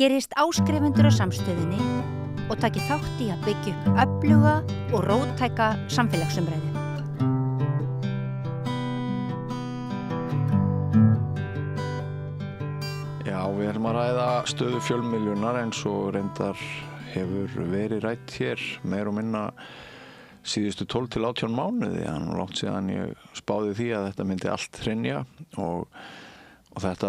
Gerist áskrifendur á Samstöðinni og taki þátt í að byggja upp öfluga og róttæka samfélagsumræðu. Já, við erum að ræða stöðu fjölmiðlunar eins og reyndar hefur verið rætt hér meir og minna síðustu 12 til 18 mánuði. Þannig langt síðan ég spáði því að þetta myndi allt hrynja og þetta,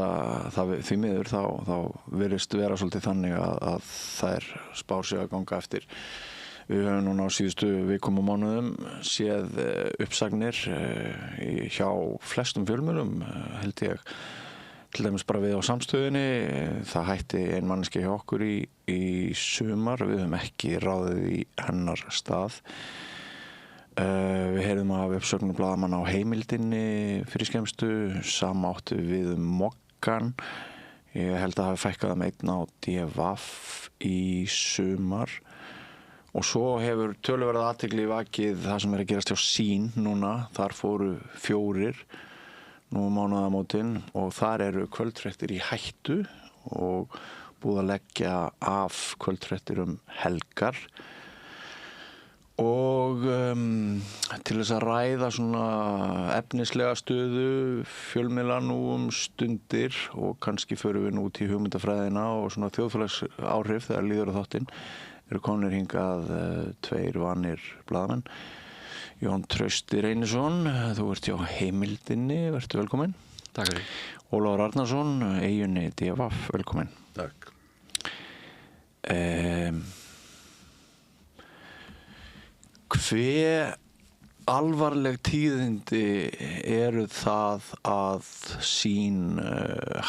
því miður þá virðist vera svolítið þannig að þær spár sig að ganga eftir. Við höfum núna á síðustu vikum og mánuðum séð uppsagnir hjá flestum fjölmiðlum, held ég. Til dæmis bara við á Samstöðinni, það hætti ein manneskja hjá okkur í sumar, við höfum ekki ráðið í hennar stað. Við heyrðum af uppsögnum blaðamanna á Heimildinni fyrir skemmstu, sama áttu við Mokkan. Ég held að hafi fækkað einn á DVF í sumar. Og svo hefur töluverð athygli vakið það sem að gerast hjá Sýn núna, þar fóru 4 nú mánaðamótin og þar eru kvöldfréttir í hættu og búið að leggja af kvöldfréttir helgar. Og til þess að ræða svona efnislega stöðu fjölmiðla nú stundir og kannski förum við nú út í hugmyndafræðina og svona þjóðfélagsáhrif þegar líður á þáttinn eru komnir hingað 2 vanir blaðamenn. Jón Trausti Reynisson, þú ert hjá Heimildinni, vertu velkominn. Takk fyrir. Ólafur Arnarsson, Eyjunni DVF, velkominn. Takk. Hve alvarleg tíðindi eru það að Sýn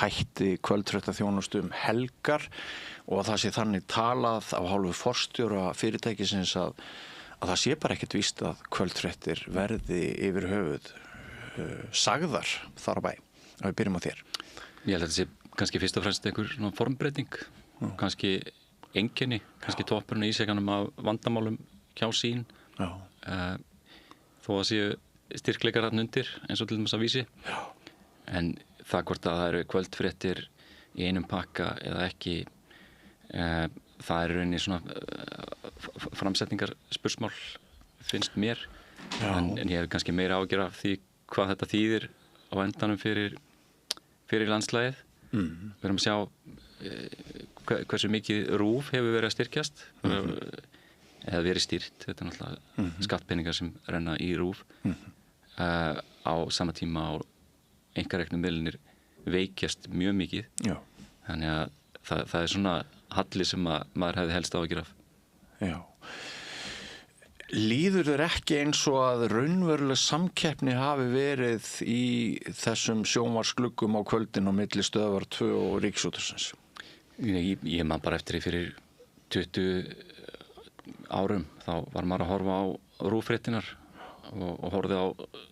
hætti kvöldfréttaþjónustu helgar og að það sé þannig talað af hálfu forstjóra fyrirtækisins að það sé bara ekkert víst að kvöldfréttir verði yfir höfuð sagðar þar á bæ. Við byrjum á þér. Ég held að þetta sé kannski fyrst og fremst einhver formbreyting, kannski einkenni, kannski toppurinn í ísjakanum af vandamálum hjá Sýn. Þó að séu styrkleikar þarna undir eins og til dæmis að Vísi. Já. En það hvort að það eru kvöldfréttir í einum pakka eða ekki, það er rauninni svona framsetningar spursmál finnst mér. En ég hef kannski meira ágjör af því hvað þetta þýðir á endanum fyrir landslagið. Við erum að sjá hversu mikið RÚV hefur verið að styrkjast eða verið stýrt. Þetta er náttúrulega skattpeningar sem renna í RÚV á sama tíma á einkareknu miðlunir veikjast mjög mikið. Já. Þannig að það er svona halli sem maður hefði helst áhyggjur af. Já. Líður þér ekki eins og að raunveruleg samkeppni hafi verið í þessum sjónvarpsgluggum á kvöldin á milli Stöðvar 2 og Ríkisútvarpsins? Ég man bara eftir því fyrir 20 árum þá var maður að horfa á RÚV-fréttirnar og horfði á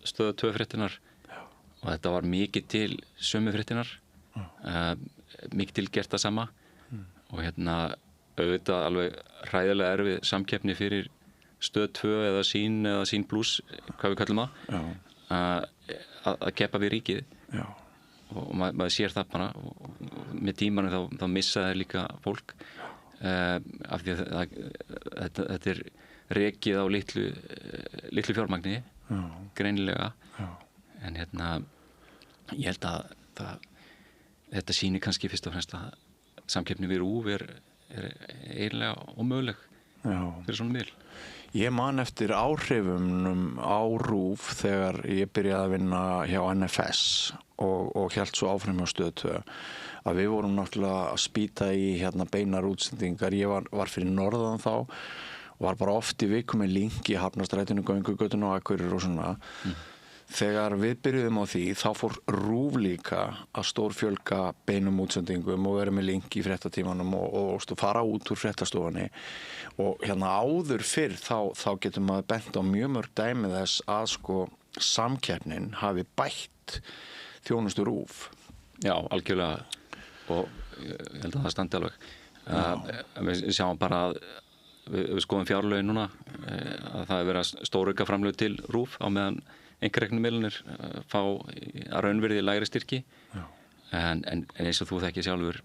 Stöð 2-fréttirnar og þetta var mikið til sömu fréttirnar, mikið til gert það sama og auðvitað alveg hræðilega erfið samkeppni fyrir Stöð 2 eða Sýn Plus, hvað við kallum að keppa við ríkið. Já. Og maður sér það bara og með tímanum þá missa þeir líka fólk af því að þetta er rekið á litlu fjármagni, greinilega. Já. En ég held að þetta sýnir kannski fyrst og fremst að samkeppni við RÚV er eiginlega ómöguleg fyrir svona miðl. Ég man eftir áhrifum á RÚV þegar ég byrjaði að vinna hjá NFS og hélt svo áfram hjá Stöð 2 að við vorum náttúrulega að spýta í beinar útsendingar. Ég var fyrir norðan þá og var bara oft í viku með link í Hafnarstrætinu, Göngugötuna og Akureyri og svona. Þegar við byrjuðum á því þá fór RÚV líka að stórfjölga beinum útsendingum og vera með link í fréttatímanum og fara út úr fréttastofunni og áður fyrr þá getur maður bent á mjög mörg dæmi þess að samkeppnin hafi bætt þjónustu RÚV. Já, algjörlega og ég held að það standi alveg. Við sjáum bara að við skoðum fjárlögin núna að það er verið að stórauka framlög til RÚV á meðan einkareknu miðlunir fá að raunvirði lægri styrki. en eins og þú þekkir sjálfur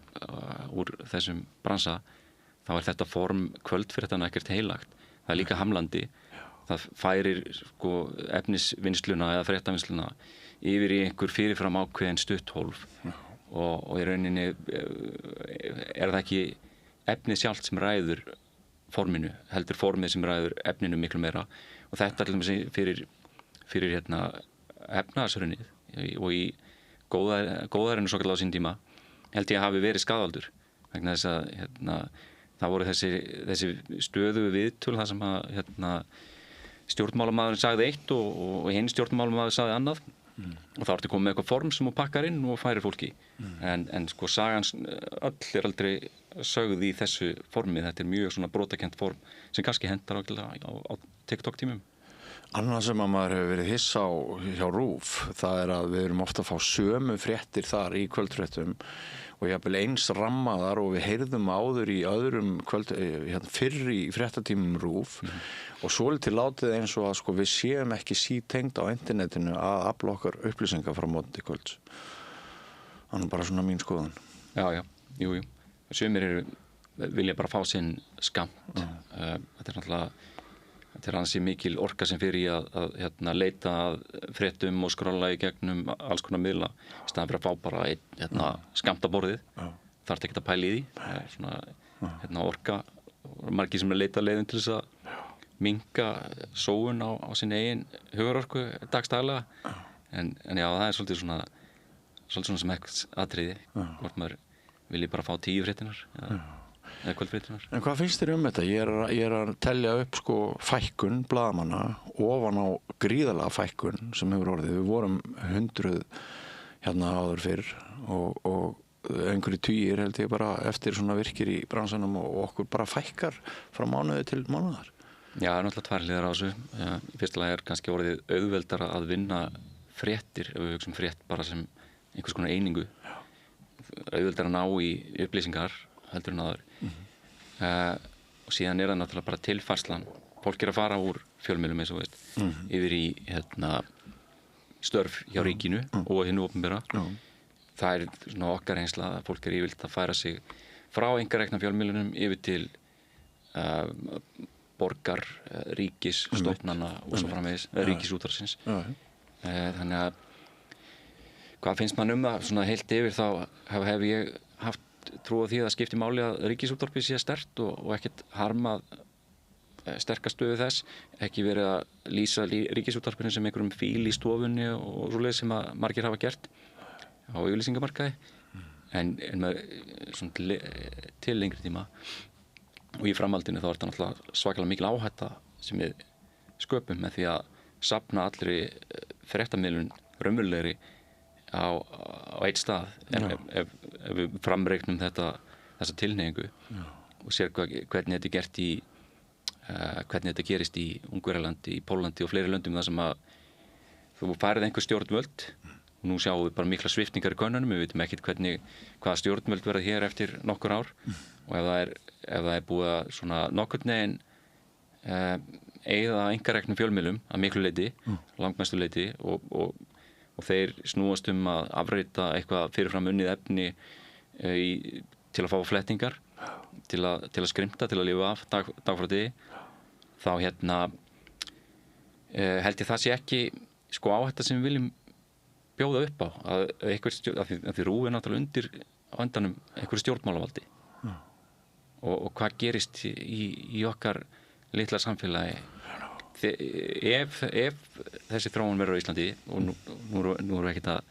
úr þessum bransa, þá þetta form kvöldfréttanna ekkert heilagt. Það líka hamlandi. Það færir sko efnisvinnsluna eða fréttavinnsluna yfir í einhver fyrirfram ákveðin stutthólf og í rauninni það ekki efnið sjálft sem ræður forminu, heldur formið sem ræður efninu miklu meira, og þetta til dæmis fyrir efnahagshrunið og í góðærinu svo kallar á sín tíma held ég að hafi verið skaðaldur vegna þess að það voru þessi stöðugu viðtöl þar sem að stjórnmálamaðurinn sagði eitt og hinn stjórnmálamaður sagði annað og þá ertu komið með eitthvað form sem þú pakkar inn og færir fólki en sko sagans öll aldrei sögð í þessu formi. Þetta mjög svona brotakent form sem kannski hentar á TikTok tímum. Annað sem að maður hefur verið hissa á hjá RÚV, það að við erum ofta að fá sömu fréttir þar í kvöldfréttum og jafnvel eins rammaðar og við heyrðum áður í öðrum fyrr í fréttatímum RÚV og svolítið látið eins og að sko við séum ekki sítengd á internetinu að afla okkar upplýsingar frá móti kvölds. Þannig bara svona mín skoðun. Já, jú. Sumir vilja bara fá sinn skammt. Þetta ansi mikil orka sem fyrir í að leita að fréttum og skrolla í gegnum alls konar miðla í staðan fyrir að fá bara einn skammtaborðið. Þarf ekki að pæla í því. Svona orka, margir sem leita leiðum til þess að minnka sóun á sín eigin hugarorku dagstaglega. En já, það svolítið svona sem ekkert atriði. Hvort maður vilji bara fá 10 fréttinar eða kvöldfréttinar. En hvað finnst þér þetta? Ég er að telja upp sko fækkun blaðamanna ofan á gríðarlega fækkun sem hefur orðið. Við vorum 100 áður fyrr og einhverju tugir held ég bara eftir svona virkir í bransanum og okkur bara fækkar frá mánuði til mánuðar. Já, það náttúrulega tvær hliðar á þessu. Í fyrsta lagi kannski orðið auðveldara að vinna fréttir, ef við hugsum frétt bara sem einhvers konar einingu. Auðveldara að ná í upplýsingar heldur en aður. Og síðan það náttúrulega bara tilfærslan. Fólk að fara úr fjölmiðlum eins og veist yfir í störf hjá ríkinu og hinu opinbera. Það svona okkar reynsla að fólk yfirleitt að færa sig frá einkarekna fjölmiðlunum yfir til borgar, ríkisstofnana og svo framvegis, ríkisútvarpsins. Þannig að hvað finnst mann það svona heilt yfir, þá hef ég haft trú á því að það skipti máli að ríkisútvarpið sé sterkt og ekkert harmað sterka stöðu þess, ekki verið að lýsa ríkisútvarpinu sem einhverjum fíl í stofunni og svoleiðis sem að margir hafa gert á yfirlýsingamarkaði en með svona til lengri tíma og í framhaldinu þá þetta náttúrulega svakalega mikil áhætta sem við sköpum með því að safna allri fréttamiðlun raunverulegri á eitt stað ef við framreiknum þessa tilhneigingu og sér hvernig þetta gert hvernig þetta gerist í Ungverjalandi, í Pólandi og fleiri löndum þar sem að þú færið einhver stjórnvöld og nú sjáum við bara mikla sviptingar í könnunum, við vitum ekkert hvaða stjórnvöld verða hér eftir nokkur ár og ef það er búið að svona nokkurn veginn eyða einkareknum fjölmiðlum að miklu leyti, langmestu leyti og þeir snúast að afreita eitthvað fyrirfram unnið efni til að fá flettingar, til að skrimta, til að lifa af dag frá degi, þá held ég það sé ekki sko áhætta sem við viljum bjóða upp á að því RÚV náttúrulega undir á endanum einhverju stjórnmálavaldi og hvað gerist í okkar litla samfélagi ef þessi þróun verður á Íslandi og nú erum við ekkert að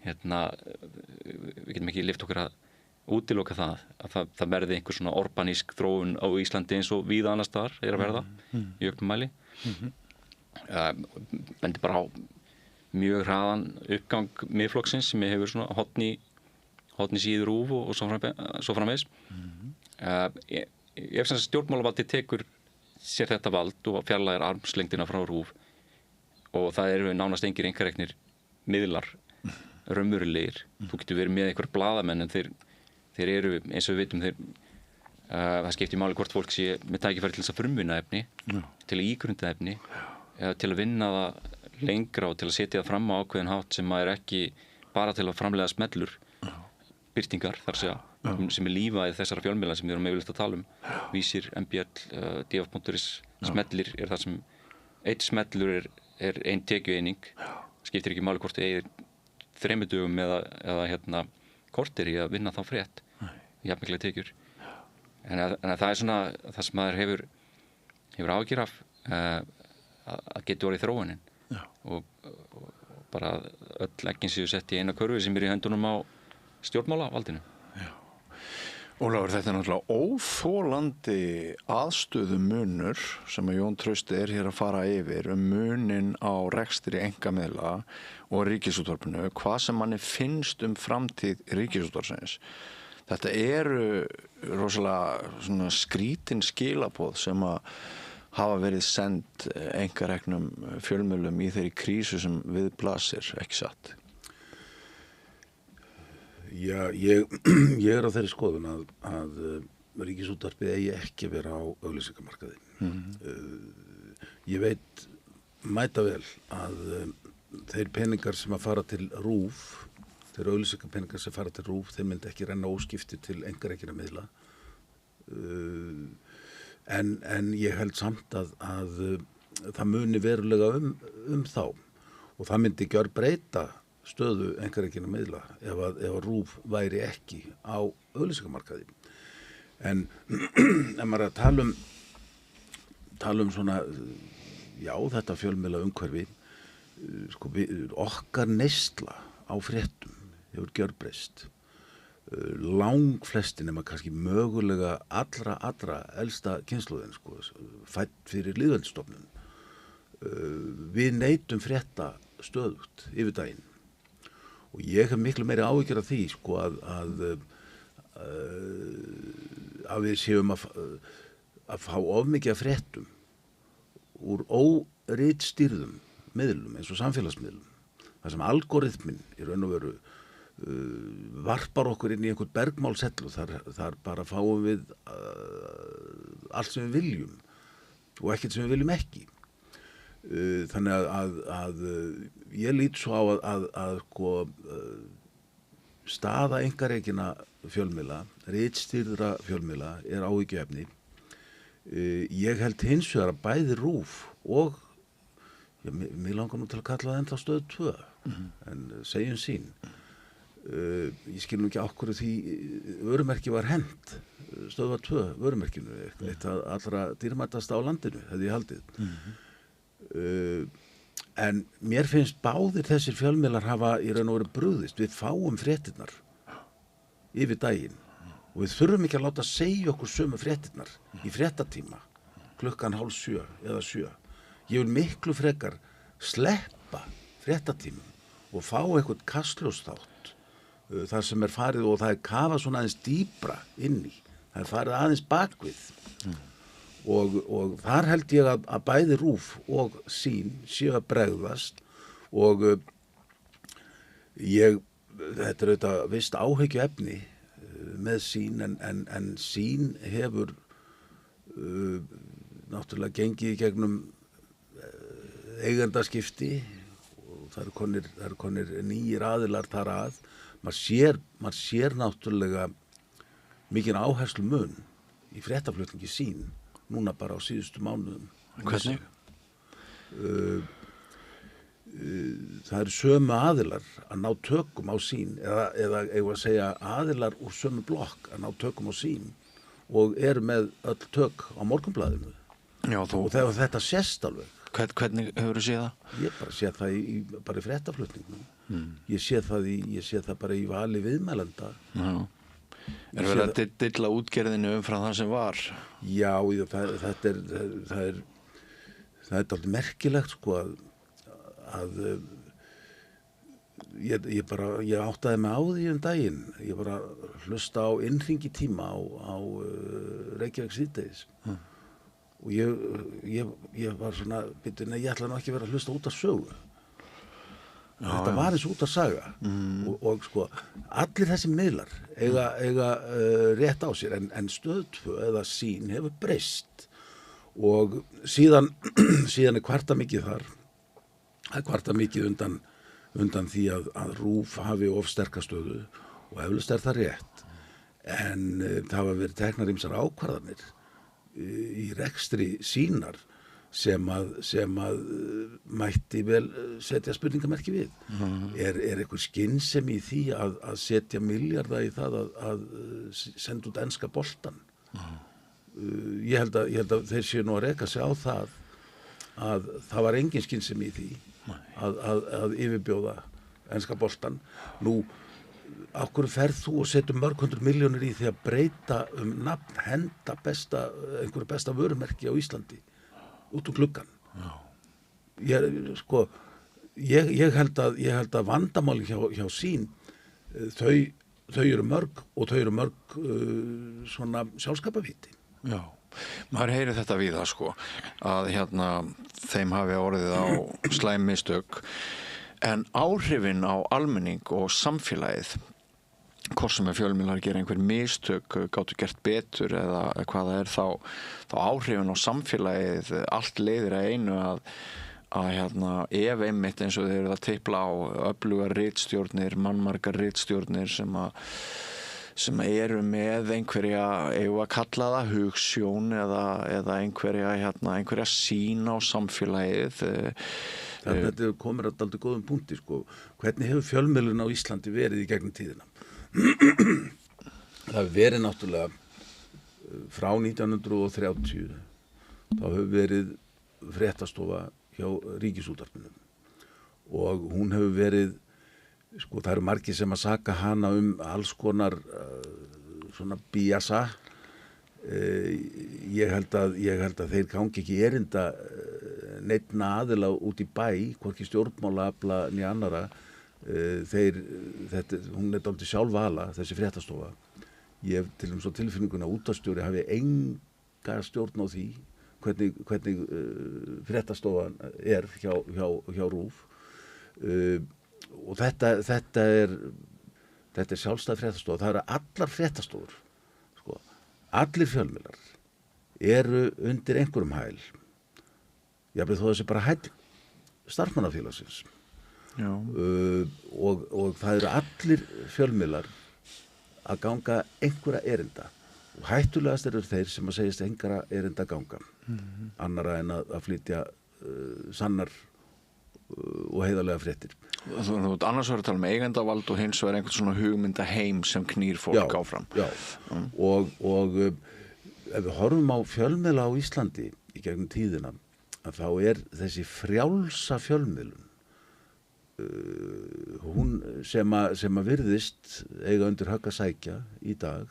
við getum ekki lyft okkur að útiloka að það verði einhver svona orbanísk þróun á Íslandi eins og víða annars staðar að verða í auknum mæli bendir bara á mjög hraðan uppgang Miðflokksins sem hefur svona hotni síður RÚV og svo framvegis ef sem stjórnmálavaldi tekur sér þetta vald og fjarlægir armslengdina frá RÚV og það eru nánast engir einkareknir miðlar raunverulegir, þú getur verið með einhver blaðamenn en þeir eru eins og við vitum það skiptir máli hvort fólk sé með tækifæri til þess að frumvinna efni til að ígrunda efni eða til að vinna það lengra og til að setja það fram á ákveðin hátt sem er ekki bara til að framleiða smellur birtingar þar sem lífæð þessara fjölmiðla sem við erum yfirleitt að tala Vísir, MBL, DF.is smellir það sem einn smellur er ein tekjueining skiptir ekki máli hvort þið eigið 3 dögum eða korter í að vinna þá frétt jafnmiklar tekjur en það er svona það sem maður hefur áhyggjur af að geti orðið þróunin og bara öll eggin séu sett í eina körfu sem í höndunum á stjórnmálavaldinu. Ólafur, þetta er náttúrulega óþolandi aðstöðumunur sem að Jón Trausti hér að fara yfir munin á rekstri einkamiðla og ríkisútvarpinu, hvað sem manni finnst framtíð ríkisútvarpsins. Þetta eru rosalega svona skrítin skilaboð sem að hafa verið send einkareknum fjölmiðlum í þeirri krísu sem við blasir, ekki satt? Já, ég á þeirri skoðun að ríkisútvarpið eigi ekki að vera á auglýsingamarkaði. Ég veit mæta vel að þeir peningar sem að fara til RÚV, þeir auglýsingapeningar sem fara til RÚV, þeir myndi ekki renna óskipti til einkarekinna miðla. En ég held samt að það muni verulega þá og það myndi gjörbreyta stöðu einkarekinna miðla ef að RÚV væri ekki á auglýsingamarkaði. En ef maður að tala um svona, já, þetta fjölmiðla umhverfi, sko, okkar neysla á fréttum hefur gjörbreyst. Langflestin nema kannski mögulega allra elsta kynslóðin, sko, fædd fyrir lýðveldisstofnun. Við neytum frétta stöðugt yfir daginn. Og ég hef miklu meiri áhyggjur af því, sko, að við séum að fá of mikið af fréttum úr óritstýrðum miðlum eins og samfélagsmiðlum. Það sem algoritminn í raun og veru varpar okkur inn í einhvern bergmálshellu, þar bara fáum við allt sem við viljum og ekkert sem við viljum ekki. Þannig að ég lít svo á að staða einkarekinna fjölmiðla, ritstýrðra fjölmiðla er áhyggjuefni. Ég held hins vegar að bæði RÚV og mig langar nú til að kalla það ennþá stöð 2 en segjum sín. Ég skil nú ekki á hverju því vörumerki var hent, stöðvar 2 vörumerkinu, eitt allra dýrmætasta á landinu, hefði ég haldið. En mér finnst báðir þessir fjölmiðlar hafa í raun og veru brugðist. Við fáum fréttirnar yfir daginn og við þurfum ekki að láta segja okkur sömu fréttirnar í fréttatíma klukkan 6:30 eða 7. Ég vil miklu frekar sleppa fréttatímum og fá eitthvað kastljósþátt þar sem farið og það kafað svona aðeins dýpra inn í. Það farið aðeins bakvið. Og þar held ég að bæði RÚV og Sýn séu að bregðast og þetta er auðvitað visst áhyggjuefni með Sýn en Sýn hefur náttúrulega gengið í gegnum eigendaskipti og það eru konir nýir aðilar þar að. Maður sér náttúrulega mikinn áherslumun í fréttaflutningi Sýn núna bara á síðustu mánuðum. Hvernig? Það eru sömu aðilar að ná tökum á Sýn eða eigum að segja aðilar úr sömu blokk að ná tökum á Sýn og eru með öll tök á Morgunblaðinu. Já, og þetta sést alveg. Hvernig hefur þú séð það? Ég bara sé það bara í fréttaflutningnum. Ég sé það bara í vali viðmælenda. Já. Er verið að dilla útgerðinu umfram það sem var? Já, það er dálítið merkilegt, sko, að ég áttaði mig á því daginn. Ég bara hlusta á innringitíma á Reykjavík síðdegis. Og ég var svona, ég ætla nú ekki að vera að hlusta út af sögu. Þetta var eins út að saga og sko, allir þessi miðlar eiga rétt á sér en stöð 2 eða Sýn hefur breyst og síðan er kvarta mikið þar. Það er kvarta mikið undan því að RÚV hafi of sterka stöðu og eflaust það rétt en það hafa verið teknar ýmsar ákvarðanir í rekstri sínar sem að mætti vel setja spurningamerki við. Er einhver skynsemi í því að setja milljarða í það að senda út enska boltan? Ég held að þeir séu nú að reka sig á það að það var engin skynsemi í því að yfirbjóða enska boltan. Nú, af hverju ferð þú og setur mörg 100 milljónir í því að breyta nafn, henda einhverju besta vörumerki á Íslandi út úr gluggan? Ég held að vandamáli hjá sín þau eru mörg og þau eru mörg svona sjálfskapaviti. Já, maður heyrir þetta víða að þeim hafi orðið á slæm mistök en áhrifin á almenning og samfélagið hvort sem fjölmiðlar gera einhver mistök gátu gert betur eða hvað það er þá áhrifin á samfélagið allt leiðir að einu að ef einmitt eins og þeir eru að tipla á öflugar ritstjórnir, mannmargar ritstjórnir sem eru með einhverja, eigum að kalla það hugsjón eða einhverja sýn á samfélagið. Þannig að þetta komur að dálítið góðum punkti Hvernig hefur fjölmiðlun á Íslandi verið í gegnum tíðina? Það hefur verið náttúrulega frá 1930 þá hefur verið fréttastofa hjá Ríkisútvarpinu og hún hefur verið það eru margir sem að saka hana alls konar svona bíasa ég held að þeir gangi ekki erinda neinna aðila út í bæ hvorki stjórnmálaafla né annara hún dálítið sjálfvala þessi fréttastofa ég hef til svo tilfinninguna að útvarpsstjóri hafi enga stjórn á því hvernig fréttastofan er hjá RÚV og þetta er sjálfstæð fréttastofa það eru allar fréttastofur allir fjölmiðlar eru undir einhverjum hæl jafnvel þó þessi bara hæll starfsmannafélagsins og það eru allir fjölmiðlar að ganga einhverja erinda og hættulegast eru þeir sem að segjast einhverja erinda ganga annara en að flytja sannar og heiðarlega fréttir. Þú annars verður að tala um eigendavald og hins vegar einhvern svona hugmyndaheim sem knýr fólk áfram. Já, og ef við horfum á fjölmiðla á Íslandi í gegnum tíðina að þá er þessi frjálsa fjölmiðlun hún sem að virðist eiga undir högg að sækja í dag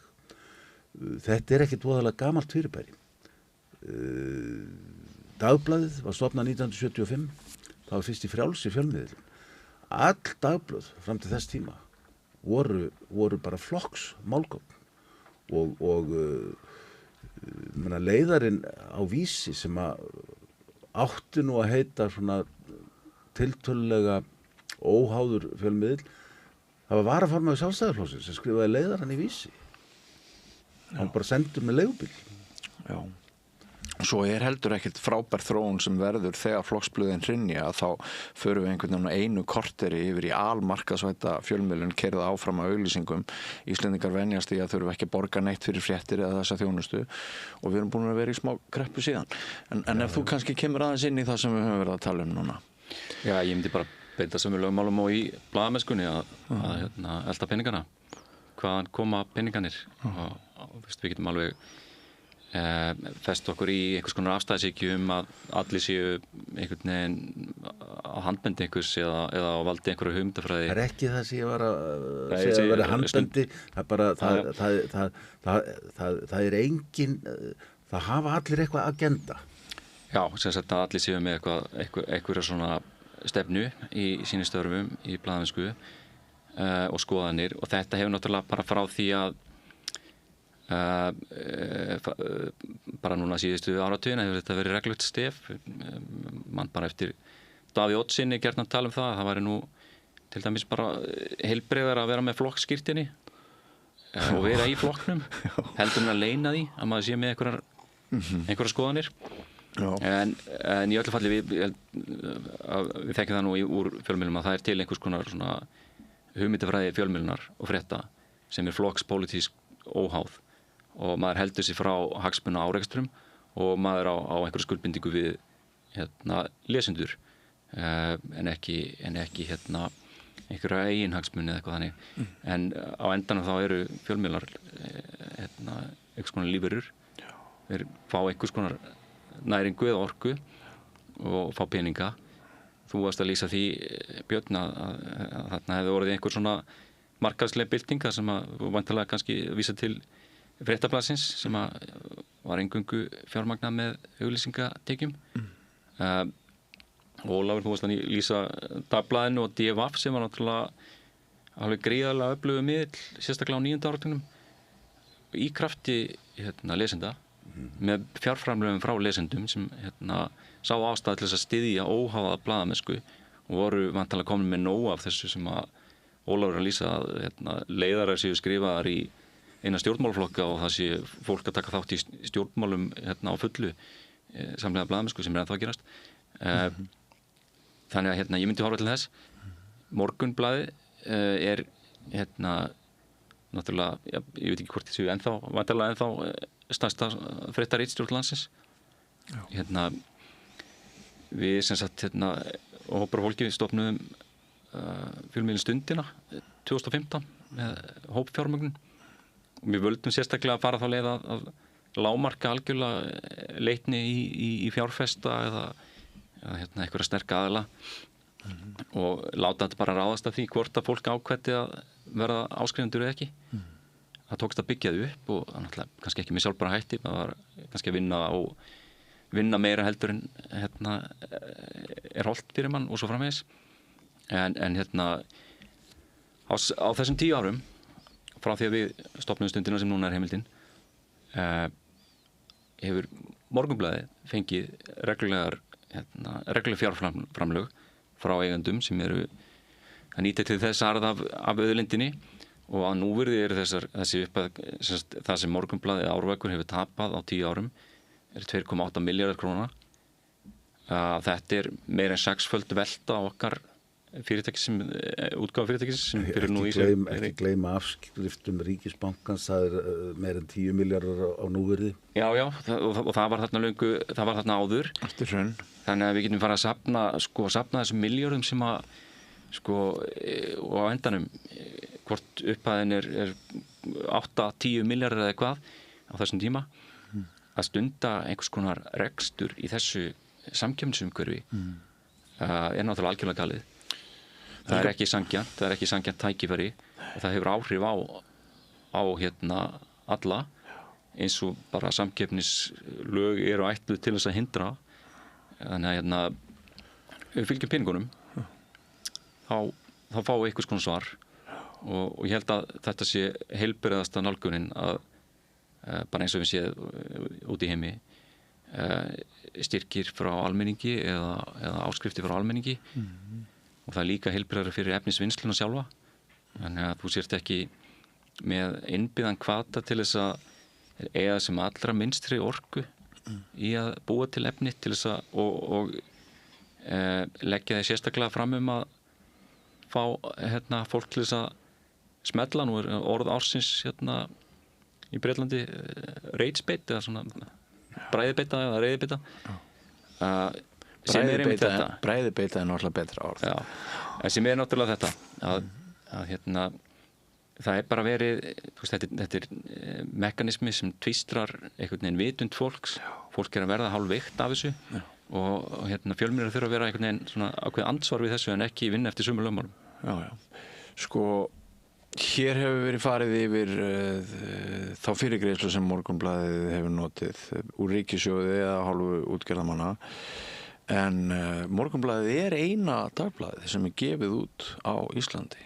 þetta er ekkit voðalega gamalt fyrirbæri Dagblaðið var stofnað 1975 það var fyrst í frjálsi fjölmiðlun all dagblöð fram til þess tíma voru bara flokks málgögn og leiðarinn á Vísi sem að átti nú að heita svona tiltölulega óháður fjölmiðl það var varaformaður Sjálfstæðisflokksins sem skrifaði leiðarann í Vísi hann bara sendur með leigubíl. Já. Svo er heldur ekkert frábær þróun sem verður þegar flokksblöðin hrynja að þá förum við einhvern veginn einu korteri yfir í almarkaðsvædda fjölmiðlun keyrða áfram af auglýsingum. Íslendingar venjast í að þurfa ekki að borga neitt fyrir fréttir eða þessa þjónustu og við erum búin að vera í smá kreppu síðan. En ef þú kannski kemur aðeins inn í það sem við höfum verið að tala um núna. Já, ég myndi bara beita sömu lögmálum og í blaðamennskunni að elta peningana. Hvaðan koma peninganir? Og við getum alveg fest okkur í einhvers konar afstæðishyggju að allir séu einhvern veginn á handbendi einhvers eða á valdi einhverju hugmyndafræði. Það er ekki það sem ég var að segja að vera handbendi, það er bara það er engin það hafa allir eitthvað agenda. Já, sem sagt að allir séu með einhverja svona stefnu í sínu störfum í blaðamennsku og skoðanir og þetta hefur náttúrulega bara frá því að bara núna síðustu áratugina hefur þetta verið reglulegt stef mann bara eftir Davíð Oddssyni gjarnan tala um það væri nú til dæmis bara heilbrigðar að vera með flokkskírteini og vera í flokknum heldur en að leyna því að maður sé með einhverjar skoðanir en í öllu falli við þekkjum það nú úr fjölmiðlum að það er til einhvers konar svona hugmyndafræði fjölmiðlunar og frétta sem flokkspólitísk óháð og maður heldur sér frá hagsmuna árekstrum og maður á einhverju skuldbindingu við lesendur en ekki einhverja eigin hagsmuni eða eitthvað þannig en á endanum þá eru fjölmiðlar einhvers konar lífverur þeir fá einhvers konar næringu eða orku og fá peninga þú varst að lýsa því Björn að þarna hefði orðið einhver svona markaðsleg byltinga sem að væntanlega kannski vísa til Fréttablaðsins sem að var eingöngu fjármagnað með auglýsingatekjum Ólafur, þú varst að lýsa Dagblaðinu og DFF sem var náttúrulega alveg gríðarlega öflugur miðill, sérstaklega á 9. áratugnum í krafti lesenda með fjárframlögum frá lesendum sem sá ástæðu til þess að styðja óháða blaðamennsku og voru vantanlega komin með nóg af þessu sem að Ólafur að lýsa að leiðarar séu skrifaðar í eina stjórnmálaflokka og það sé fólk að taka þátt í stjórnmálum á fullu samlega blaðamennsku sem ennþá að gerast þannig að ég myndi horfa til þess Morgunblaðið er náttúrulega, ég veit ekki hvort þessu vantarlega ennþá stærsta fréttaritstjórn landsins við sem sagt og hópar fólki við stofnuðum fjölmiðlinn Stundina 2015 með hópfjármögnun og við völdum sérstaklega að fara þá leið að lágmarka algjörlega leitni í fjárfesta eða einhverja sterka aðila og láta þetta bara ráðast af því hvort að fólk ákveði að verða áskrifundur eða ekki það tókst að byggja þau upp og náttúrulega kannski ekki með sjálfbara hætti það var kannski að vinna meira heldur en er hollt fyrir mann og svo framvegis en á þessum 10 árum frá því að við stofnum Stundina sem núna er heimildin hefur Morgunblaðið fengið reglulega fjárframlög frá eigendum sem eru að nýta til þess arð af auðlindinni og að núvirði eru þessi upphæð það sem Morgunblaðið Árvökur hefur tapað á 10 árum er 2,8 milljarðar króna þetta er meira en 6-föld velta okkar útgáfufyrirtækis sem fyrir nú í sig ekki gleyma afskriftum Ríkisbankans það er meira en 10 milljarðar á núvirði já og það var þarna löngu það var þarna áður þannig að við getum fara að safna þessum milljörðum sem að og á endanum hvort upphæðin er 8-10 milljarðar eða eitthvað á þessum tíma að stunda einhvers konar rekstur í þessu samkeppnisumhverfi er náttúrulega algjörlega galið það er ekki sanngjarnt tækifæri og það hefur áhrif á alla eins og bara samkeppnislög eru ætluð til þess að hindra þannig að við fylgjum peningunum þá fáum við einhvers konar svar og ég held að þetta sé heilbrigðasta nálgunin að bara eins og við séð út í heimi styrkir frá almenningi eða áskriftir frá almenningi og það er líka heilbrigðara fyrir efnisvinnsluna sjálfa þannig að þú sért ekki með innbyggðan hvata til þess að eiga sem allra minnstri orku í að búa til efni til þess að og leggja þeir sérstaklega fram að fá fólk til þess að smella nú er orð ársins í Breitlandi reitsbeit eða svona bræðibeita eða reiðibeita bræðibeita er náttúrulega betra orð sem er náttúrulega þetta að það er bara verið þetta er mekanismi sem tvístrar einhvern veginn vitund fólk er að verða hálfveikt af þessu og fjölmiðlar þurfa að vera einhvern veginn svona ákveð ansvar við þessu en ekki vinna eftir sömu lögmálum hér hefur verið farið yfir þá fyrirgreiðslu sem Morgunblaðið hefur notið úr ríkissjóði eða hálfu útgerðarmanna en Morgunblaðið er eina dagblaðið sem er gefið út á Íslandi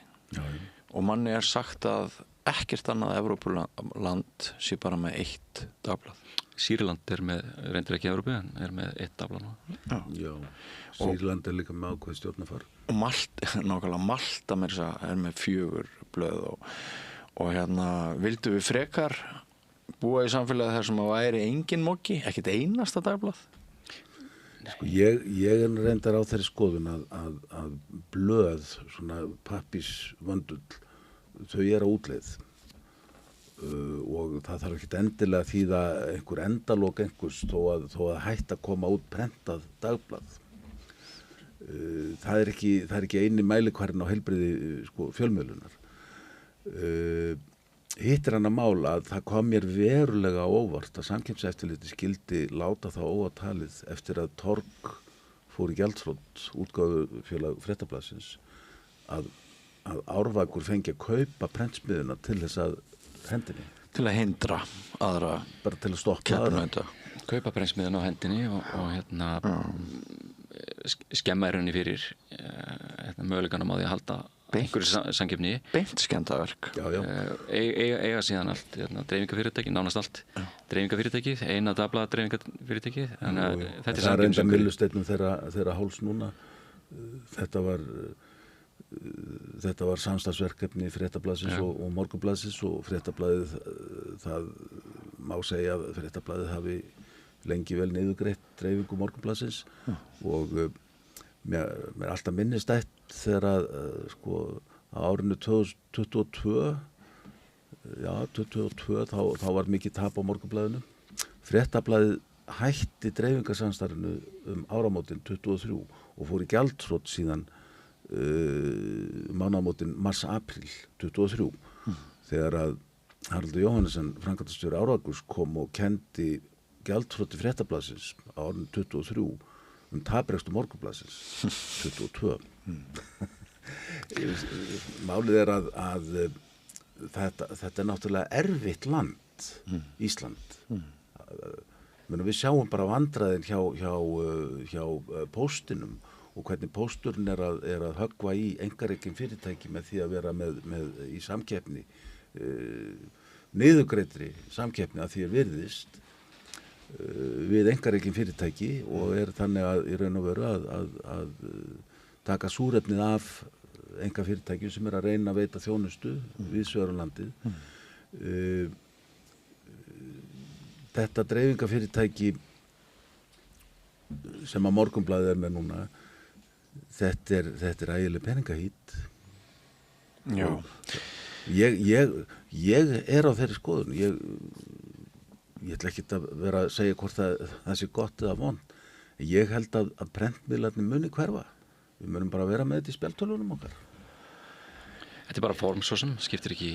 og manni er sagt að ekkert annað Evrópuland sé bara með 1 dagblað Sýrland er með, reyndir ekki Evrópu en er með 1 dagblað Já, Sýrland er líka með ákveð stjórnarfar og Malta er með 4 blöð og vildu við frekar búa í samfélagi þar sem að væri engin mokki, ekkert einasta dagblað Ég er reyndar á þeirri skoðun að blöð, svona pappísvöndull, þau eru á útleið og það þarf ekki endilega þýða einhver endalok einhvers þó að hætta að koma út prentað dagblað. Það er ekki eini mælikvarðinn á heilbrigði fjölmiðlunar. Hitt er annað mál að það kom mér verulega á óvart að Samkeppniseftirlitið skyldi láta það óatalið eftir að Torg fór í gjaldþrot útgáfufélag Fréttablaðsins að Árvakur fengi að kaupa prentsmiðjuna til þess að hendinni. Til að hindra aðra. Bara til að stoppa aðra. Kaupa prentsmiðjuna á hendinni og skemma í rauninni fyrir möguleikanum á því að halda einhverju samkeppni. Beint skemmdarverk. Eiga síðan allt, dreifingafyrirtæki, nánast allt. Dreifingafyrirtæki, eina dabla dreifingafyrirtæki. Þannig að þetta er samkeppni. Það er enda millusteinnum þeirra háls núna. Þetta var samstarfsverkefni Fréttablaðsins og Morgunblaðsins og Fréttablaðið, það má segja að Fréttablaðið hafi lengi vel niðurgreitt dreifingu Morgunblaðsins og mér alltaf minnistætt þegar að á árinu 2022 þá var mikið tap á Morgunblaðinu. Fréttablaðið hætti dreifingarsamstarfinu áramótin 23 og fór í gjaldþrot síðan mánaðamótin mars-apríl 23 þegar að Haraldur Jóhannesson, framkvæmdastjóri Árvakurs, kom og kenndi gjaldþroti Fréttablaðsins á árinu 23 taprekstur Morgunblaðsins 22. Málið er að þetta er náttúrulega erfitt land, Ísland. Við sjáum bara vandræðin hjá póstinum og hvernig pósturinn er að höggva í einkarekin fyrirtæki með því að vera með í samkeppni, niðurgreiddri samkeppni að því virðist við einkarekin fyrirtæki og er þannig að í raun og veru að taka súrefnið af einkafyrirtækjum sem er að reyna að veita þjónustu við Suðurlandið. Þetta dreifingafyrirtæki sem að Morgunblaðið er með núna, þetta er ægileg peningahít. Já. Ég er á þeirri skoðun. Ég ætla ekki að vera að segja hvort það sé gott eða vont. Ég held að prentmiðlarnir muni hverfa. Við munum bara vera með þetta í spjaldtölvunum okkar. Þetta er bara form svo sem, skiptir ekki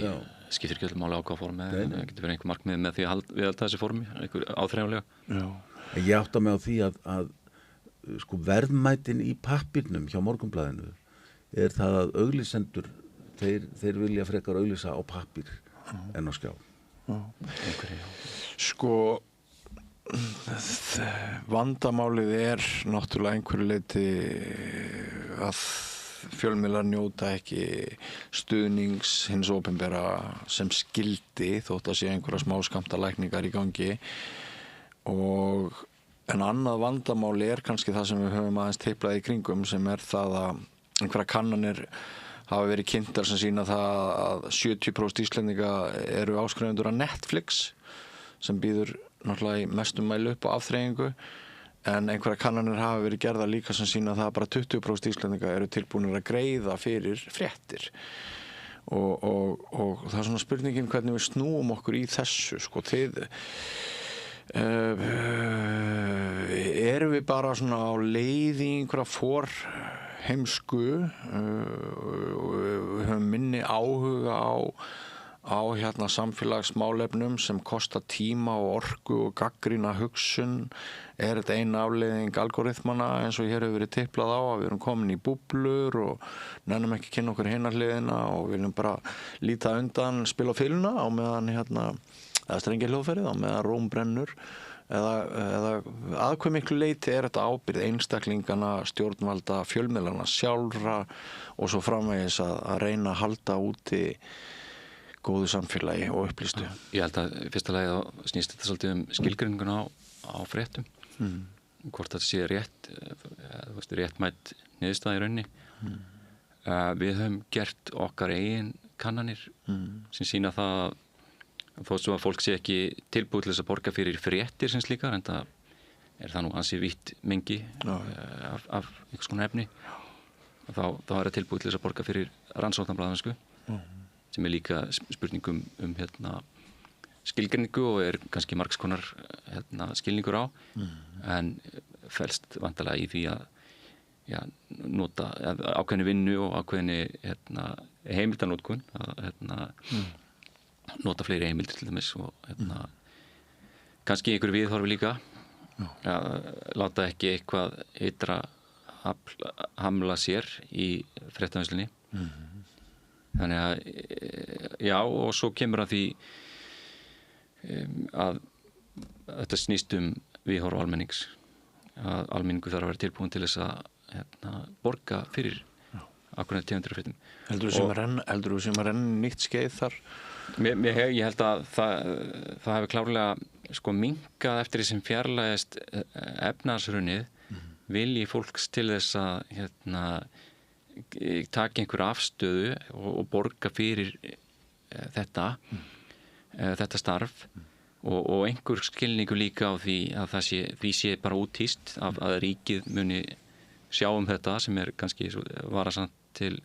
öll máli á hvað formi, en það getur verið einhver markmið með því að viðhalda þessi formi, einhver áþreifanlega. En ég átta mig á því að verðmætin í pappírnum hjá Morgunblaðinu er það að auglýsendur, þeir vilja frekar auglýsa á pappír en á skjá. Vandamálið er náttúrulega einhverju leyti að fjölmiðlar njóta ekki stuðnings hins opinbera sem skildi þótt að sé einhverja smáskammtalækningar í gangi en annað vandamáli er kannski það sem við höfum aðeins teiplað í kringum sem er það að einhverja kannanir hafa verið kynntar sem sýna það að 70% Íslendinga eru áskrifendur af Netflix sem býður náttúrulega í mestum mæli upp á afþreyingu en einhverja kannanir hafa verið gerðar líka sem sýna það að bara 20% Íslendinga eru tilbúinir að greiða fyrir fréttir og það er svona spurningin hvernig við snúum okkur í þessu erum við bara svona á leið í einhverja heimsku við höfum minni áhuga á samfélagsmálefnum sem kosta tíma og orku og gagnrýna hugsun er þetta eina afleiðing algoritmana eins og hér hefur verið tiplað á að við erum komin í búblur og nennum ekki kynna okkur hinna hliðina og viljum bara líta undan spila á fyluna á meðan eða strengja hljóðferðið á meðan róm brennur eða að hve miklu leyti er þetta ábyrgð einstaklingana, stjórnvalda, fjölmiðlana sjálfra og svo framvegis að reyna að halda úti góðu samfélagi og upplýstu. Ég held að í fyrsta lagi þá snýst þetta svolítið skilgreininguna á fréttum. Hvort það sé réttmætt niðurstaða í rauninni. Við höfum gert okkar eigin kannanir sem sýna það þó svo að fólk sé ekki tilbúið til þess að borga fyrir fréttir sem slíkar en það er það nú ansi vítt mengi af einhvers konar efni. Þá er það tilbúið til þess að borga fyrir rannsóknarblaðamennsku sem er líka spurningum skilgreiningu og kannski margskonar skilningur á en felst vantarlega í því að nota ákveðni vinnu og ákveðni heimildanótkun að nota fleiri heimildir til dæmis og kannski einhver viðhorfi líka að láta ekki eitthvað ytra hamla sér í fréttavinnslunni þannig að já og svo kemur að því að þetta snýst viðhorf almennings að almenningu þarf að vera tilbúin til þess að borga fyrir ákveðnar tegundir af fréttum. Heldur þú sem að renna nýtt skeið þar? Ég held að það hefur klárlega minnkað eftir því sem fjarlægist efnahagshrunið vilji fólks til þess að taka einhver afstöðu og borga fyrir þetta starf og einhver skilningu líka á því að því sé bara úthýst að ríkið muni sjá þetta sem kannski varasamt til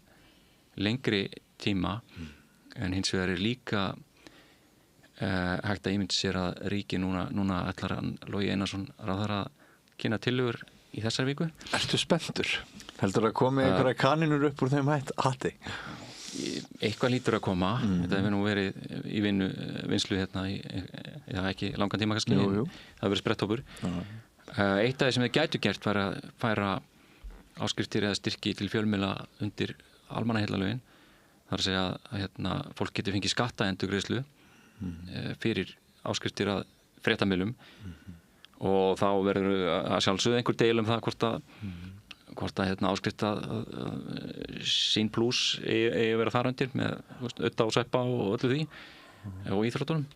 lengri tíma en hins vegar líka hægt að ímynda sér að ríkið núna ætlar Logi Einarsson ráðherra að kynna tillögur í þessar viku. Ertu spenntur? Heldur að komi einhverja kanínur upp úr þeim hatti? Eitthvað lítur að koma. Þetta hefur nú verið í vinslu ekki langan tíma kannski. Jú. Það hefur verið spretthópur. Eitt af því sem þið gætu gert var að færa áskriftir eða styrki til fjölmiðla undir almannaheillalögin. Það er að segja að fólk getur fengið skattaendurgreiðslu fyrir áskriftir að fréttamiðlum og þá verður að sjálfsögðu einhver deil það hvort að áskrift að Sín Plus eigi að vera þar undir með Ödda og Sveppa og öllu því og íþróttunum.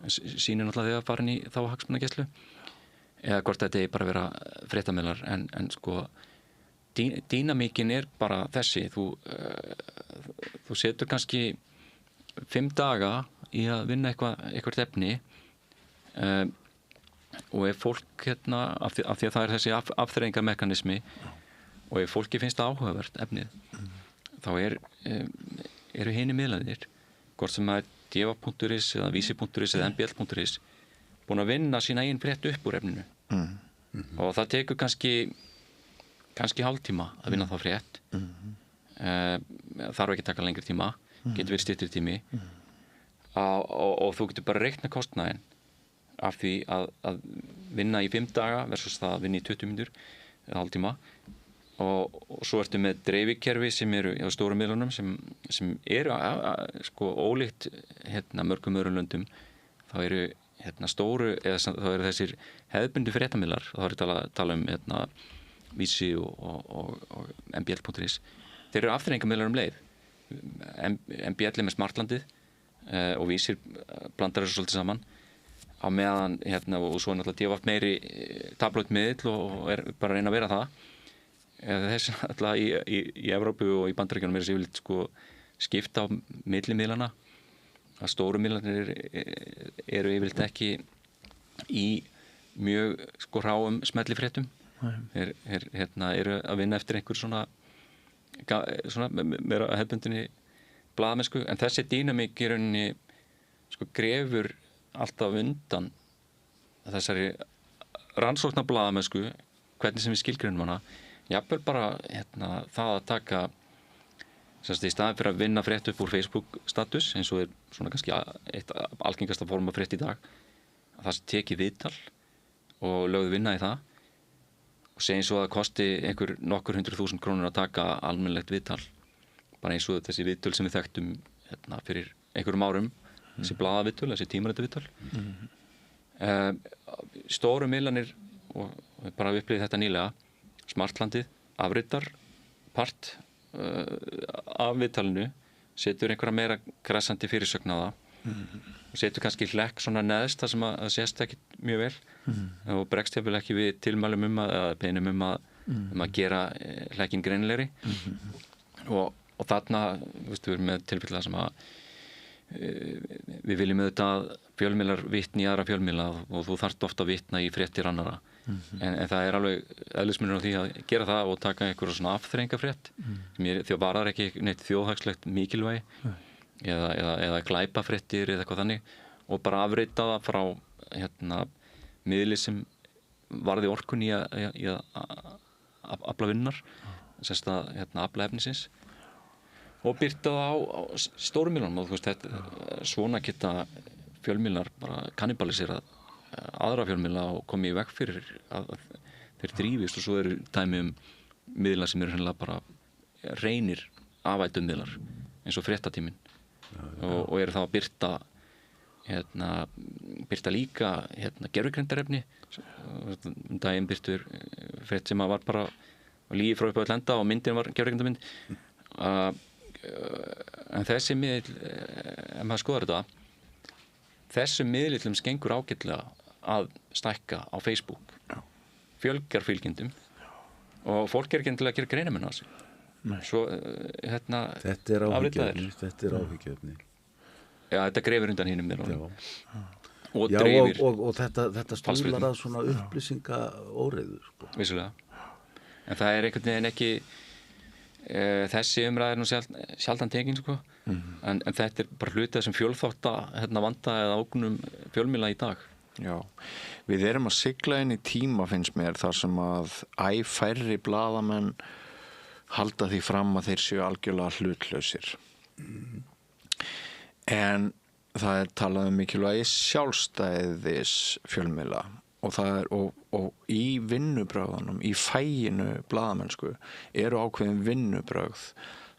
Sín náttúrulega þegar farin í þá hagsmunagæslu eða hvort þetta eigi bara að vera fréttamiðlar en dýnamíkin bara þessi þú setur kannski 5 daga í að vinna eitthvað efni og ef fólk af því að það er þessi afþreyingarmekanismi og ef fólki finnst það áhugavert efnið þá eru hinir miðlarnir hvort sem er deva.is eða vísi.is eða mbl.is búin að vinna sína eigin frétt upp úr efninu og það tekur kannski hálftíma að vinna þá frétt þarf ekki að taka lengri tíma getur verið styttri tími og þú getur bara reikna kostnaðinn af því að vinna í 5 daga versus það að vinna í 20 mínútur eða hálftíma og svo ertu með dreifikerfi sem eru á stóru miðlunum sem eru ólíkt mörgum öðrum löndum þá eru stóru eða þá eru þessir hefðbundu fréttamiðlar þá er að tala Vísi og mbl.is þeir eru afþreyingarmiðlar leið MBL með Smartlandið og Vísir blandar þessu svolítið saman á meðan og svo náttúrulega DVF meiri tabloidmiðl og bara að reyna að vera það þessi náttúrulega í Evrópu og í Bandaríkjunum er þessi yfirleitt skipta á millimiðlana að stóru miðlarnir eru yfirleitt ekki í mjög hráum smellifréttum þeir eru að vinna eftir einhver svona meira hefðbundinni blaðamennsku en þessi dýnamík í rauninni grefur alltaf undan þessari rannsóknar blaðamennsku hvernig sem við skilgreinum hana jafnvel bara það að taka í staðin fyrir að vinna frétt upp úr Facebook status eins og er svona kannski eitt algengasta form af frétt í dag að það teki viðtal og lögðu vinna í það og segja eins og að það kosti nokkur 100.000 krónur að taka almennilegt viðtal bara eins og þessi viðtöl sem við þekktum fyrir einhverjum árum þessi blaðaviðtöl, þessi tímaritaviðtöl stóru miðlanir og bara við upplýðum þetta nýlega Smartlandið, afritar part af viðtalinu setur einhverja meira kressandi fyrirsögn á það setur kannski hlekk svona neðst það sem að sést ekki mjög vel og bregst hefur ekki við tilmælum eða beinum að gera hlekkin greinilegri og þarna við erum með tilfella sem að við viljum auðvitað fjölmiðlar vitni í aðra fjölmiðla og þú þarft ofta að vitna í fréttir annara en það er alveg eðlismunur á því að gera það og taka einhverja svona afþreyingafrétt sem því að varar ekki neitt þjóðhagslegt mikilvægi eða glæpafréttir eða eitthvað þannig og bara afrita það frá miðli sem varði orkun í að afla vinnar semst að afla efnisins og birta það á stórum miðlunum og þú veist, svona geta fjölmiðlar bara kannibalisera aðra fjölmiðla og komi í veg fyrir að þeir drífist og svo eru dæmi miðlar sem eru hreinlega bara reynir afætum miðlar eins og fréttatíminn og eru þá að birta líka gervigreindarefni daginn birtur frétt sem að var bara lígi frá upp á lenda og myndin var gervigreindarmynd en þessi miðl ef maður skoðar þetta þessum miðlum skengur ágætlega að stækka á Facebook fjölgar fylgjendum og fólk ekki endilega að gera greinamenn á sig svo þetta er áhyggjöfni já, þetta grefur undan hinum miðlunum og já, dreifir og þetta stuðlar að svona upplýsinga óreiðu sko. Vissulega en það er einhvern veginn ekki þessi umræð nú sjaldan tekin sko. En þetta er bara hluti sem fjölþátta vanda eða ógnum fjölmiðla í dag. Já, við erum að sigla inn í tíma finnst mér þar sem að færri blaðamenn halda því fram að þeir séu algjörlega hlutlausir. En það er talað mikilvægi sjálfstæðis fjölmiðla og það er og í vinnubrögðunum, í fæginu blaðamennsku eru ákveðin vinnubrögð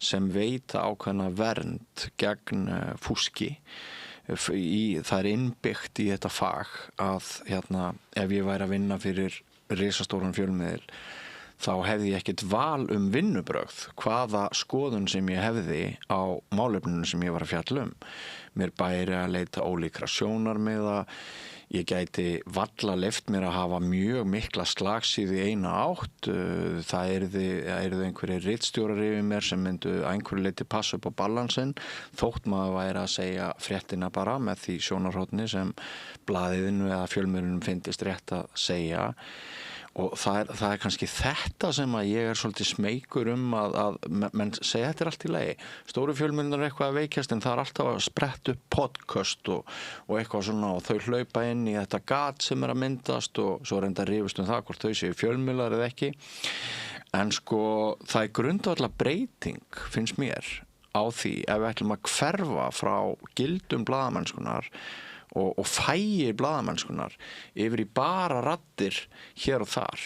sem veita ákveðna vernd gegn fúski. Það er innbyggt í þetta fag að ef ég væri að vinna fyrir risastóran fjölmiðil þá hefði ég ekkert val vinnubrögð hvaða skoðun sem ég hefði á málefninu sem ég var að fjalla mér bæri að leita ólíkra sjónarmiða ég gæti varla leyft mér að hafa mjög mikla slagsíðu í eina átt það yrðu einhverjir ritstjórar yfir mér sem myndu að einhverju leyti passa upp á balansinn þótt maður væri að segja fréttina bara með því sjónarhorni sem blaðinu eða fjölmiðlunum finnist rétt að segja og það er kannski þetta sem að ég er svolítið smeykur að menn segja þetta er allt í lagi stóru fjölmiðlunar er eitthvað að veikjast en það er alltaf að spretta upp podcast og eitthvað svona og þau hlaupa inn í þetta gat sem er að myndast og svo er enda rifust það hvort þau séu fjölmiðlar eða ekki en sko það er grundvallar breyting finnst mér á því ef við ætlum að hverfa frá gildum blaðamennskunar og fægi blaðamennskunar yfir í bara raddir hér og þar.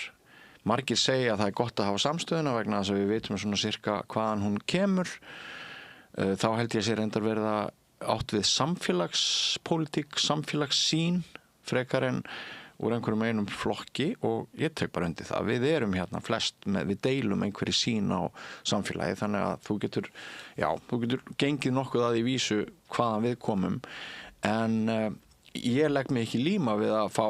Margir segja að það er gott að hafa samstöðuna vegna þess að við vitum svona sirka hvaðan hún kemur. Þá held ég sér reyndar verða átt við samfélagspólitík, samfélagssýn frekar en úr einhverjum einum flokki og ég tek bara undir það. Við erum hérna flest við deilum einhverju sýn á samfélagi þannig að þú getur gengið nokkuð að í vísu hvaðan við komum en ég legg mig ekki líma við að fá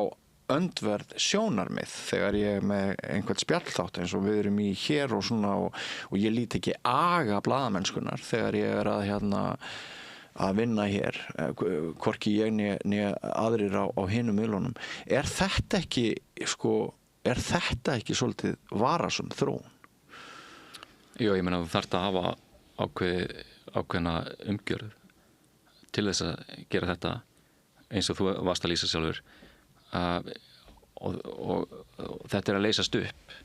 öndverð sjónarmið þegar ég er með einhvern spjallþátt eins og við erum í hér og svona og ég lít ekki aga blaðamennskunar þegar ég er að vinna hér hvorki ég né aðrir á hinum miðlunum er þetta ekki svolítið varasum þróun? Jú, ég meina þú þarft að hafa ákveðna umgjörð til þess að gera þetta eins og þú varst að lýsa sjálfur og þetta er að leysast upp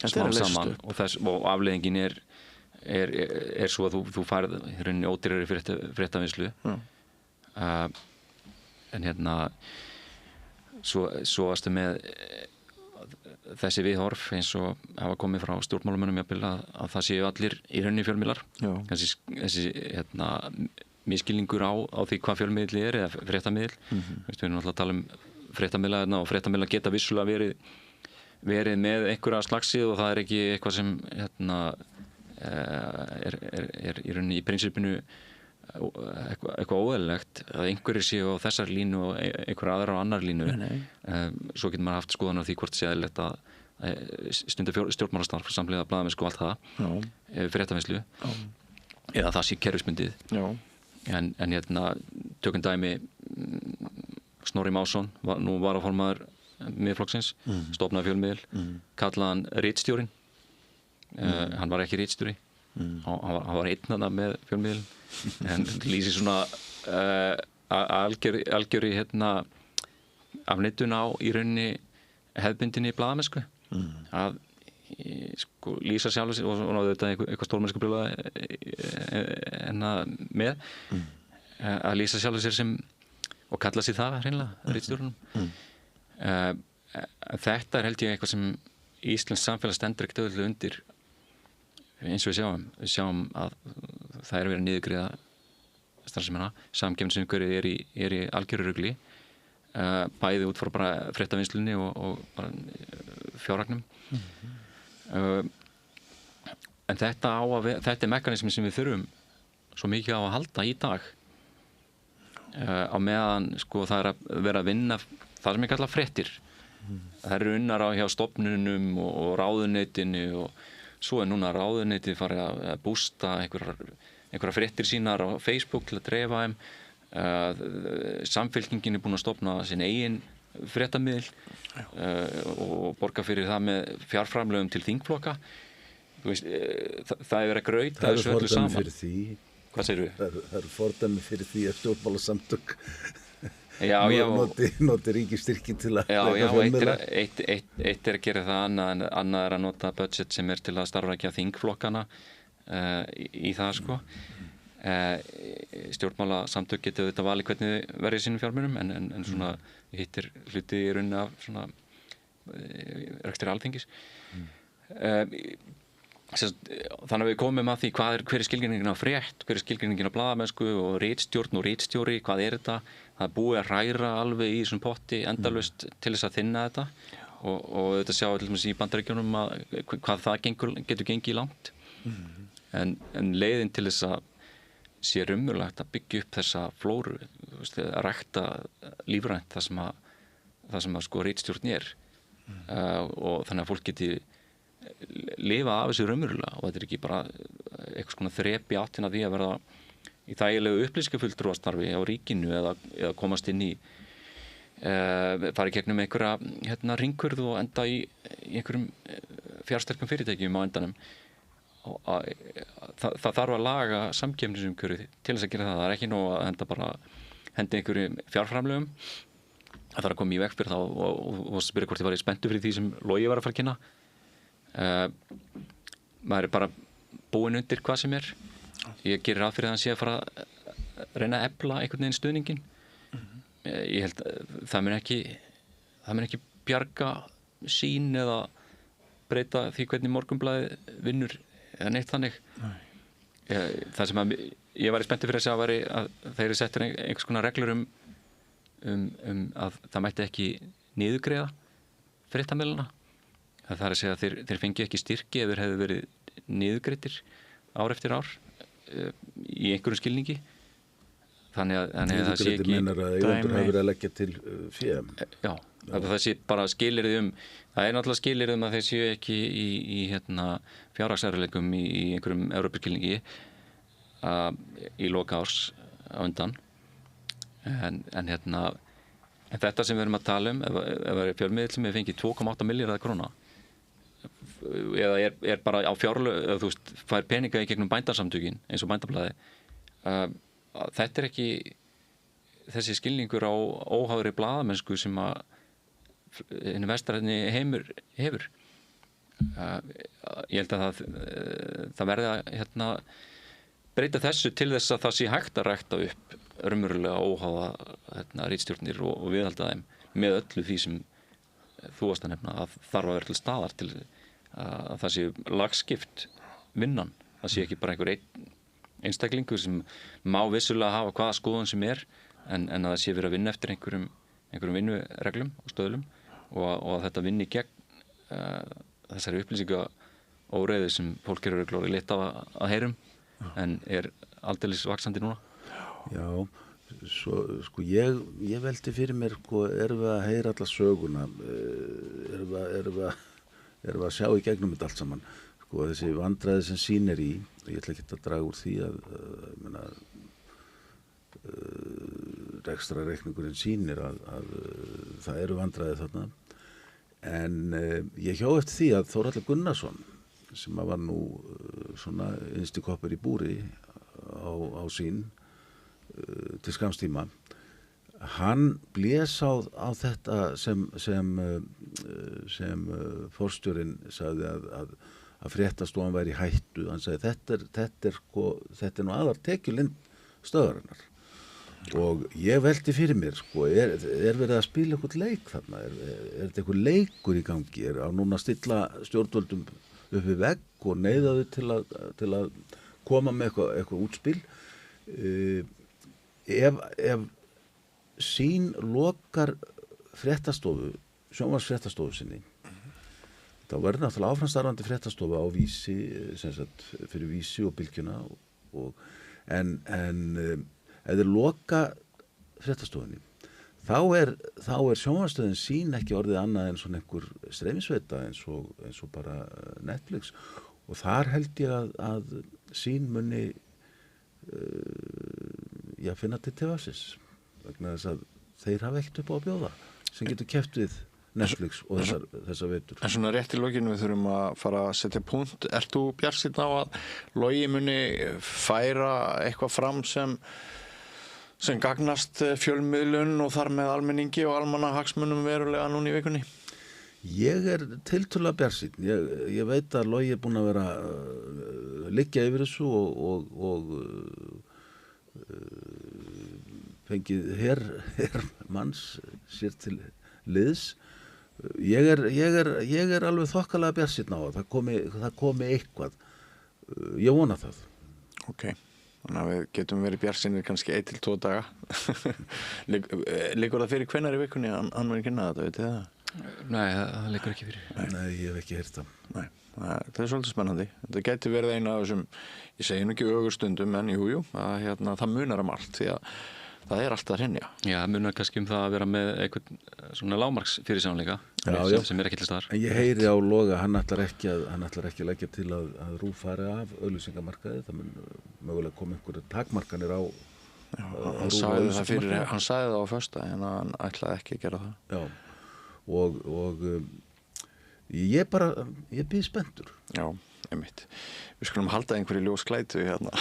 smá saman og afleiðingin er svo að þú færð rauninni ódýrari fréttavinnslu en svo varstu með þessi viðhorf eins og hafa komið frá stjórnmálamönnum að það séu allir í rauninni fjölmiðlar þessi miskilningur á því hvað fjölmiðli er eða fréttamiðl við erum alltaf að tala fréttamiðla og fréttamiðla geta vissulega verið með einhverja slagsíð og það er ekki eitthvað sem er í rauninni í prinsipinu eitthvað óeðlilegt að einhverjir séu á þessar línu og einhverja aðra á annar línu svo getur maður haft skoðan á því hvort sé eðlilegt að stunda stjórnmálastarf samhliða blaðamennsku og allt það fréttavinnslu eða það sé kerfisbundið en tökum dæmi Snorri Másson nú varaformaður Miðflokksins stofnaði fjölmiðil kallaði hann ritstjórinn hann var ekki ritstjóri hann var einn með fjölmiðil en lýsir svona algjör í afneitun á í rauninni hefðbundinni blaðamennsku að sko lýsa sjálf og þetta eitthvað stórmennsku brjóla með að lýsa sjálf sér sem og kalla sér það hreinlega ritstjórnum þetta held ég eitthvað sem íslensk samfélag stendur ekkert auðvitað undir eins og við sjáum að það verið niðurgreiða starfsemina, samkeppnisumhverfið er í algjöru rugli bæði út frá bara fréttavinnslunni og bara fjárhagnum en þetta er mekanismi sem við þurfum svo mikið á að halda í dag á meðan sko það er að vera að vinna það sem ég kalla fréttir það eru unnar á hjá stofnunum og ráðuneytinu og svo er núna ráðuneytið farið að bústa einhverja fréttir sínar á Facebook til að dreifa þeim samfylkingin er búin að stofna sinn eigin fréttamiðl og borga fyrir það með fjárframlögum til þingflokka veist, það er verið að grauta þessu öllu saman hvað segirðu? Það eru fordæmi fyrir því að stjórnmálasamtök noti ríkisstyrki til að eitt er að gera það annað er að nota budget sem er til að starfrækja þingflokkana í það sko stjórnmálasamtök getur þetta valið hvernig verið sínum fjármunum en svona hittir hluti í rauninni af svona rekstri alþingis þannig að við komum að því hver er skilgreiningin á frétt, hver er skilgreiningin á blaðamennsku og ritstjórn og ritstjóri, hvað er þetta það er búið að hræra alveg í þessum potti endalaust til þess að þynna þetta og þetta sjá til dæmis í Bandaríkjunum hvað það getur gengið langt en leiðin til þess að sé raunverulegt að byggja upp þessa flóru að rækta lífrænt það sem að sko ritstjórn er og þannig að fólk geti lifa af þessu raunverulega og þetta er ekki bara eitthvað svona þrep í áttina því að verða í þægilegu upplýsingafulltrúastarfi á ríkinu eða komast inn í fara í gegnum einhverja hringkurð og enda í einhverjum fjársterkum fyrirtækjum á endanum það þarf að laga samkeppnisumhverfið til þess að gera það er ekki nóg að henda einhverjum fjárframlögum það þarf að koma í veg fyrir það og spyrja hvort ég var spenntur fyrir því sem Logi var að fara að kynna maður er bara búinn undir hvað sem er ég gerir ráð fyrir að hann sé að fara að reyna að efla einhvern veginn stuðningin ég held það mun ekki bjarga sín eða breyta því hvernig Morgunblaðið vinnur eða neitt þannig það sem að ég var spenntur fyrir að segja væri að þeir eru settir einhvers konar reglur um að það mætti ekki niðurgreiða fréttamiðlana það er að segja að þeir fengi ekki styrki ef þeir hefðu verið niðurgreiddir ár eftir ár í einhverjum skilningi þannig að það sé ekki meinar að eigendur hafi verið að leggja til fém já, það sé bara skilyrði það er náttúrulega skilyrði að þeir séu ekki í fjárhagsærleikum í einhverjum Evrópuskilningi í loka árs á undan en þetta sem við erum að tala ef það er fjölmiðill sem hefur fengið 2,8 milljarða króna eða er bara á fjárlög eða þú veist, fær peninga í gegnum bændarsamtökin eins og bændablaði þetta er ekki þessi skilningur á óháðri blaðamennsku sem að hinn vestræni heimur hefur ég held að það verði að breyta þessu til þess að það sé hægt að rækta upp raunverulega óháða ritstjórnir og viðhalda þeim með öllu því sem þú varst að nefna að þarf að vera til staðar til að það sé lagskipt vinnan það sé ekki bara einhver einstaklingur sem má vissulega hafa hvaða skoðun sem er en að það sé verið að vinna eftir einhverjum vinnureglum og stöðlum og að þetta vinni gegn þessari upplýsingaóreiðu sem fólk eru glórið lit af að heyrum en er aldeilis vaxandi núna Já, sko ég velti fyrir mér erum við að heyra alla söguna erum við að sjá í gegnum þetta allt saman þessi vandræði sem sín er í ég ætla ekki að draga úr því að rekstrarreikningurinn sýnir að það eru vandræði þarna en ég hjó eftir því að Þórhallur Gunnarsson sem var nú svona innsti koppur í búri á sín til skamstíma Hann blés á þetta sem forstjórinn sagði að fréttastofan væri í hættu. Hann sagði þetta er nú aðal tekjulind stöðarinnar. Og ég velti fyrir mér, er verið að spila eitthvað leik þarna? Er þetta eitthvað leikur í gangi? Er á núna að stilla stjórnvöldum upp við vegg og neyða þau til að koma með eitthvað útspil? Ef Sýn lokar sjónvarpsfréttastofu sinni, þá verður náttúrulega áframstarfandi fréttastofa á Vísi, sem sagt fyrir Vísi og Bylgjuna en ef þeir loka fréttastofunni, þá er sjónvarpsstöðin Sýn ekki orðið annað en svona einhver streymisveita eins og bara Netflix, og þar held ég að Sýn muni finna til tefasins, vegna þess að þeir hafa ekkert upp á að bjóða sem getur keppt við Netflix og þessar veitur. En svona rétt í lokinu við þurfum að fara að setja punkt. Ert þú bjartsýnn á að Logi muni færa eitthvað fram sem gagnast fjölmiðlun og þar með almenningi og almannahagsmunum verulega núna í vikunni? Ég er tiltölulega bjartsýnn. Ég veit að Logi er búinn að vera liggja yfir þessu og fengið her manns sér til liðs. Ég er alveg þokkalega bjartsýnn á að það komi eitthvað. Ég vona það. Ok, þannig að við getum verið bjartsýnir kannski 1 til 2 daga. Liggur það fyrir hvenær í vikunni hann verður kynna þetta, veit þið það? Nei, það liggur ekki fyrir. Nei, ég hef ekki heyrt það. Nei, það er svolítið spennandi. Þetta geti verið eina af þessum, ég segi nú ekki ögurstundum, en jú, það munar margt því að það er alltaf að hrynja. Já, það munar kannski það að vera með einhvern svona lágmarks fyrirsjáanleika sem er ekki til staðar. En ég heyri á Loga, hann ætlar ekki að leggja til að RÚV fari af auglýsingamarkaði. Það mun mögulega koma einhverju takmarkanir á RÚV auglýsingamarkaði. Hann sagði það á föstudaginn en hann ætlaði ekki að gera það. Já, og ég býð spenntur. Já, einmitt. Við skulum halda einhverju ljósklætu hérna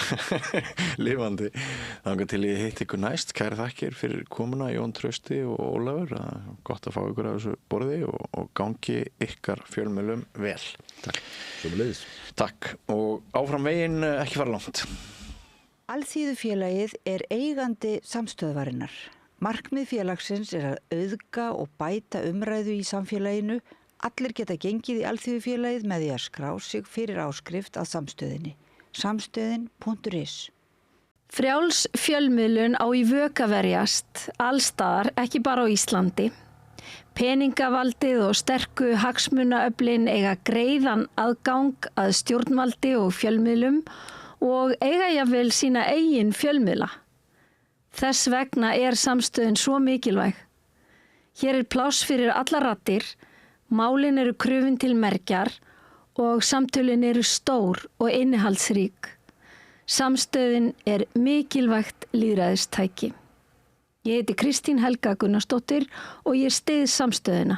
lifandi. Þangað til ég hitt ykkur næst. Kæri þakkir fyrir komuna, Jón Trausti og Ólafur. Gott að fá ykkur af þessu borði og gangi ykkar fjölmiðlum vel. Takk. Sömuleiðis. Takk og áfram veginn ekki fara langt. Alþýðufélagið er eigandi Samstöðvarinnar. Markmið félagsins er að auðga og bæta umræðu í samfélaginu. Allir geta gengið í Alþýðufélagið með því að skrá sig fyrir áskrift að samstöðinni. Samstöðin.is. Frjáls fjölmiðlun á í vök að verjast, allstaðar, ekki bara á Íslandi. Peningavaldið og sterku hagsmunaöflin eiga greiðan aðgang að stjórnvaldi og fjölmiðlum og eiga jafnvel sína eigin fjölmiðla. Þess vegna er samstöðin svo mikilvæg. Hér er pláss fyrir allar raddir. Málin eru krufin til mergjar og samtölin eru stór og innihaldsrík. Samstöðin er mikilvægt lýðræðistæki. Ég heiti Kristín Helga Gunnarsdóttir og ég styð samstöðina.